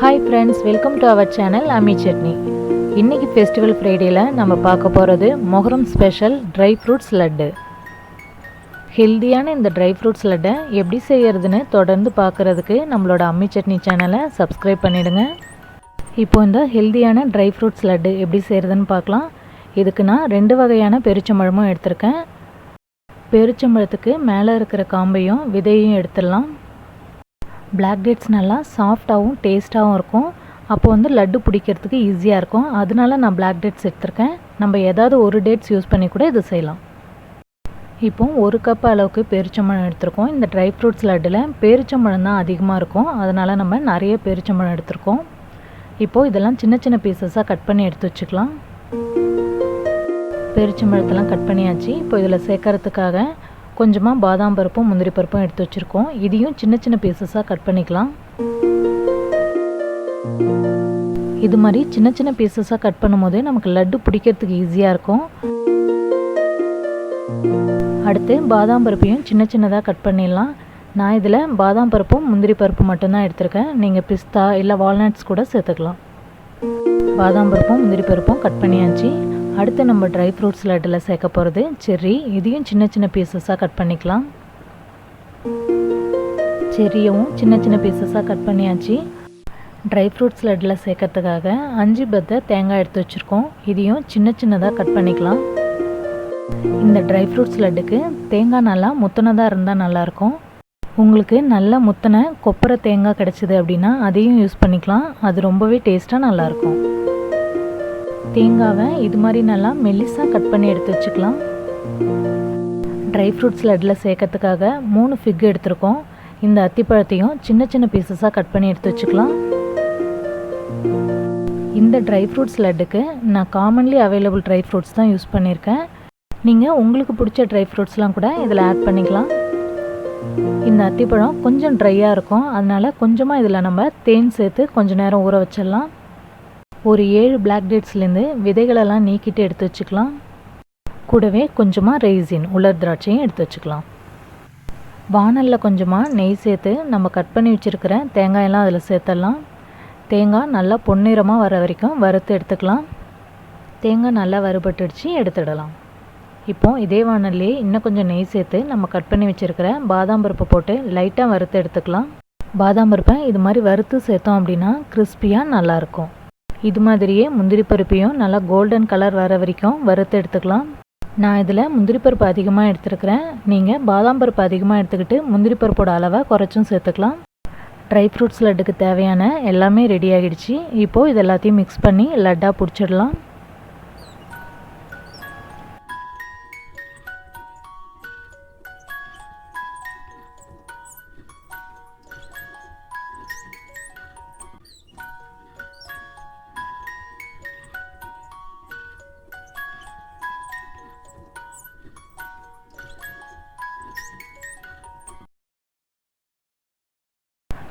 Hi friends, welcome to our channel Ammi Chutney. இன்றைக்கி festival ஃப்ரைடேயில் நம்ம பார்க்க போகிறது Muharram special dry fruits laddu. ஹெல்த்தியான இந்த ட்ரை ஃப்ரூட்ஸ் லட்டை எப்படி செய்கிறதுன்னு தொடர்ந்து பார்க்குறதுக்கு நம்மளோட அம்மி சட்னி சேனலை சப்ஸ்கிரைப் பண்ணிவிடுங்க. இப்போ இந்த ஹெல்த்தியான ட்ரை ஃப்ரூட்ஸ் லட்டு எப்படி செய்கிறதுன்னு பார்க்கலாம். இதுக்கு நான் 2 வகையான பெருச்சம்பழமும் எடுத்திருக்கேன். பெருச்சம்பழத்துக்கு மேலே இருக்கிற காம்பையும் விதையும் எடுத்துடலாம். பிளாக் டேட்ஸ் நல்லா சாஃப்டாகவும் டேஸ்ட்டாகவும் இருக்கும். அப்போது லட்டு பிடிக்கிறதுக்கு ஈஸியாக இருக்கும். அதனால நான் பிளாக் டேட்ஸ் எடுத்திருக்கேன். நம்ம ஏதாவது ஒரு டேட்ஸ் யூஸ் பண்ணி கூட இது செய்யலாம். இப்போ 1 கப் அளவுக்கு பேரிச்சம்பழம் எடுத்திருக்கோம். இந்த ட்ரை ஃப்ரூட்ஸ் லட்டில் பேரிச்சம்பழம் தான் அதிகமாக இருக்கும். அதனால் நம்ம நிறைய பேரிச்சம்பழம் எடுத்திருக்கோம். இப்போது இதெல்லாம் சின்ன சின்ன பீசஸாக கட் பண்ணி எடுத்து வச்சுக்கலாம். பேரிச்சம்பழத்தெல்லாம் கட் பண்ணியாச்சு. இப்போ இதில் சேர்க்கறதுக்காக கொஞ்சமாக பாதாம் பருப்பும் முந்திரி பருப்பும் எடுத்து வச்சுருக்கோம். இதையும் சின்ன சின்ன பீசஸாக கட் பண்ணிக்கலாம். இது மாதிரி சின்ன சின்ன பீசஸாக கட் பண்ணும்போது நமக்கு லட்டு பிடிக்கிறதுக்கு ஈஸியாக இருக்கும். அடுத்து பாதாம் பருப்பையும் சின்ன சின்னதாக கட் பண்ணிடலாம். நான் இதில் பாதாம் பருப்பும் முந்திரி பருப்பு மட்டும்தான் எடுத்திருக்கேன். நீங்கள் பிஸ்தா இல்லை வால்நட்ஸ் கூட சேர்த்துக்கலாம். பாதாம் பருப்பும் முந்திரி பருப்பும் கட் பண்ணியாச்சு. அடுத்து நம்ம ட்ரை ஃப்ரூட்ஸ் லட்டில் சேர்க்க போகிறது செர்ரி. இதையும் சின்ன சின்ன பீசஸாக கட் பண்ணிக்கலாம். செர்ரியும் சின்ன சின்ன பீசஸாக கட் பண்ணியாச்சு. ட்ரை ஃப்ரூட்ஸ் லட்டில் சேர்க்கறதுக்காக 5 பத்தை தேங்காய் எடுத்து வச்சுருக்கோம். இதையும் சின்ன சின்னதாக கட் பண்ணிக்கலாம். இந்த ட்ரை ஃப்ரூட்ஸ் லட்டுக்கு தேங்காய் நல்லா முத்தினதாக இருந்தால் நல்லாயிருக்கும். உங்களுக்கு நல்ல முத்தின கொப்பரை தேங்காய் கிடச்சிது அப்படின்னா அதையும் யூஸ் பண்ணிக்கலாம். அது ரொம்பவே டேஸ்ட்டாக நல்லாயிருக்கும். தேங்காவை இது மாதிரி நல்லா மெல்லிஸாக கட் பண்ணி எடுத்து வச்சுக்கலாம். ட்ரை ஃப்ரூட்ஸ் லட்டில் சேர்க்கறதுக்காக 3 ஃபிக் எடுத்திருக்கோம். இந்த அத்திப்பழத்தையும் சின்ன சின்ன பீசஸாக கட் பண்ணி எடுத்து வச்சுக்கலாம். இந்த ட்ரை ஃப்ரூட்ஸ் லட்டுக்கு நான் காமன்லி அவைலபிள் ட்ரை ஃப்ரூட்ஸ் தான் யூஸ் பண்ணியிருக்கேன். நீங்கள் உங்களுக்கு பிடிச்ச ட்ரை ஃப்ரூட்ஸ்லாம் கூட இதில் ஆட் பண்ணிக்கலாம். இந்த அத்திப்பழம் கொஞ்சம் ட்ரையாக இருக்கும். அதனால் கொஞ்சமாக இதில் நம்ம தேன் சேர்த்து கொஞ்சம் நேரம் ஊற வச்சிடலாம். ஒரு 7 பிளாக் டேட்ஸ்லேருந்து விதைகளெல்லாம் நீக்கிட்டு எடுத்து வச்சுக்கலாம். கூடவே கொஞ்சமாக ரைசின் உலர் திராட்சையும் எடுத்து வச்சுக்கலாம். வானலில் கொஞ்சமாக நெய் சேர்த்து நம்ம கட் பண்ணி வச்சுருக்கிற தேங்காயெல்லாம் அதில் சேர்த்துடலாம். தேங்காய் நல்லா பொன்னிறமாக வர வரைக்கும் வறுத்து எடுத்துக்கலாம். தேங்காய் நல்லா வறுபட்டுடுச்சு, எடுத்துடலாம். இப்போது இதே வானல்லையே இன்னும் கொஞ்சம் நெய் சேர்த்து நம்ம கட் பண்ணி வச்சுருக்கிற பாதாம் பருப்பை போட்டு லைட்டாக வறுத்து எடுத்துக்கலாம். பாதாம் பருப்பை இது மாதிரி வறுத்து சேர்த்தோம் அப்படின்னா கிறிஸ்பியாக நல்லாயிருக்கும். இது மாதிரியே முந்திரி பருப்பையும் நல்லா கோல்டன் கலர் வர வரைக்கும் வறுத்து எடுத்துக்கலாம். நான் இதில் முந்திரி பருப்பு அதிகமாக எடுத்துருக்கிறேன். நீங்கள் பாதாம் பருப்பு அதிகமாக எடுத்துக்கிட்டு முந்திரி பருப்போட அளவை குறைச்சும் சேர்த்துக்கலாம். ட்ரை ஃப்ரூட்ஸ் லட்டுக்கு தேவையான எல்லாமே ரெடி ஆகிடுச்சு. இப்போது இது எல்லாத்தையும் மிக்ஸ் பண்ணி லட்டாக பிடிச்சிடலாம்.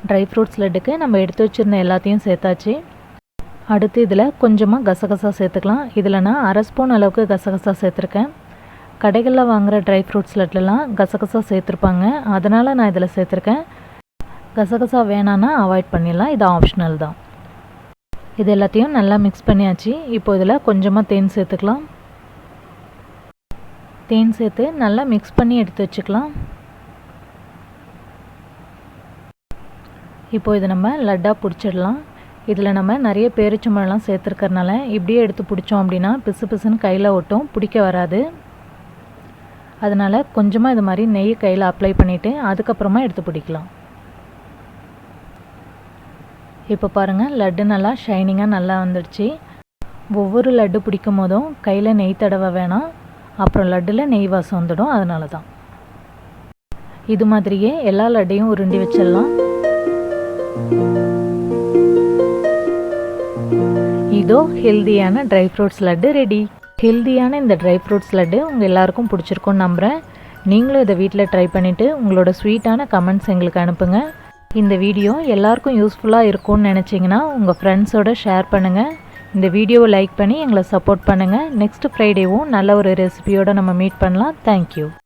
ட்ரை ஃப்ரூட்ஸ் லட்டுக்கு நம்ம எடுத்து வச்சுருந்த எல்லாத்தையும் சேர்த்தாச்சு. அடுத்து இதில் கொஞ்சமாக கசகசா சேர்த்துக்கலாம். இதில் நான் 1/2 ஸ்பூன் அளவுக்கு கசகசா சேர்த்துருக்கேன். கடைகளில் வாங்குகிற ட்ரை ஃப்ரூட்ஸ் லட்டுலாம் கசகசா சேர்த்துருப்பாங்க. அதனால் நான் இதில் சேர்த்துருக்கேன். கசகசா வேணான்னா அவாய்ட் பண்ணிடலாம். இது ஆப்ஷனல் தான். இது எல்லாத்தையும் நல்லா மிக்ஸ் பண்ணியாச்சு. இப்போ இதில் கொஞ்சமாக தேன் சேர்த்துக்கலாம். தேன் சேர்த்து நல்லா மிக்ஸ் பண்ணி எடுத்து வச்சுக்கலாம். இப்போ இதை நம்ம லட்டாக பிடிச்சிடலாம். இதில் நம்ம நிறைய பேரிச்சம்பழம்லாம் சேர்த்துருக்கறனால இப்படியே எடுத்து பிடிச்சோம் அப்படின்னா பிசு பிசுன்னு கையில் ஒட்டும், பிடிக்க வராது. அதனால் கொஞ்சமாக இது மாதிரி நெய் கையில் அப்ளை பண்ணிவிட்டு அதுக்கப்புறமா எடுத்து பிடிக்கலாம். இப்போ பாருங்கள், லட்டு நல்லா ஷைனிங்காக நல்லா வந்துடுச்சு. ஒவ்வொரு லட்டு பிடிக்கும் போதும் கையில் நெய் தடவை வேணாம், அப்புறம் லட்டில் நெய் வாசம் வந்துடும். அதனால தான் இது மாதிரியே எல்லா லட்டையும் உருண்டி வச்சிடலாம். இதோ ஹெல்தியான ட்ரை ஃப்ரூட்ஸ் லட்டு ரெடி. ஹெல்தியான இந்த ட்ரை ஃப்ரூட்ஸ் லட்டு உங்கள் எல்லாருக்கும் பிடிச்சிருக்குன்னு நம்புகிறேன். நீங்களும் இதை வீட்டில் ட்ரை பண்ணிவிட்டு உங்களோட ஸ்வீட்டான கமெண்ட்ஸ் எங்களுக்கு அனுப்புங்க. இந்த வீடியோ எல்லாருக்கும் யூஸ்ஃபுல்லாக இருக்கும்னு நினச்சிங்கன்னா உங்கள் ஃப்ரெண்ட்ஸோடு ஷேர் பண்ணுங்கள். இந்த வீடியோவை லைக் பண்ணி எங்களை சப்போர்ட் பண்ணுங்கள். நெக்ஸ்ட் ஃப்ரைடேவும் நல்ல ஒரு ரெசிபியோடு நம்ம மீட் பண்ணலாம். தேங்க்யூ.